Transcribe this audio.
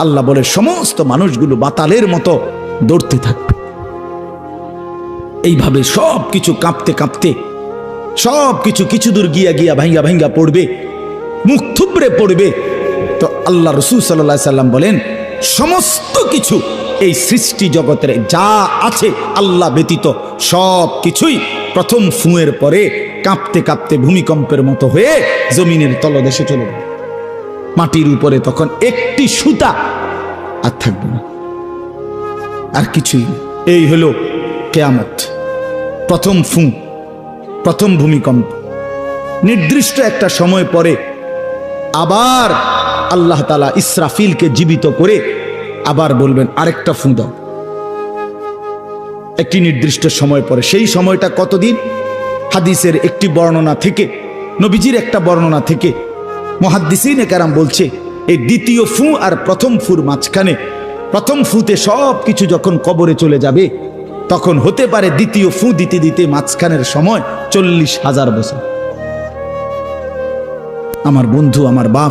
আল্লাহ বলে সমস্ত মানুষগুলো বাতালের মতো দৌড়তে থাকবে। এইভাবে সব কিছু কাঁপতে কাঁপতে সব কিছু কিছু দূর গিয়া গিয়া ভাঙ্গা ভাঙ্গা পড়বে, মুখ থুবড়ে পড়বে। তো আল্লাহ রাসূল সাল্লাল্লাহু আলাইহি সাল্লাম বলেন সমস্ত কিছু এই সৃষ্টি জগতের যা আছে আল্লাহ ব্যতীত সব কিছুই প্রথম ফুঁয়ের পরে কাঁপতে কাঁপতে ভূমিকম্পের মতো হয়ে জমিনের তলদেশে চলে যাবে। মাটির উপরে তখন একটি সুতা আর থাকবে না, আর কিছুই না। এই হলো কিয়ামত, প্রথম ফুঁ, প্রথম ভূমিকম্প। নির্দিষ্ট একটা সময় পরে আবার আল্লাহ তাআলা ইসরাফিলকে জীবিত করে আবার বলবেন আরেকটা ফুঁ দাও, একটি নির্দিষ্ট সময় পরে। সেই সময়টা কতদিন? হাদিসের একটি বর্ণনা থেকে, নবীজির একটা বর্ণনা থেকে মুহাদ্দিসিনে কেরাম বলছে এই দ্বিতীয় ফু আর প্রথম ফুর মাঝখানে, প্রথম ফুতে সব কিছু যখন কবরে চলে যাবে তখন হতে পারে দ্বিতীয় ফু দিতে দিতে মাঝখানের সময় 40,000 বছর। আমার বন্ধু, আমার বাপ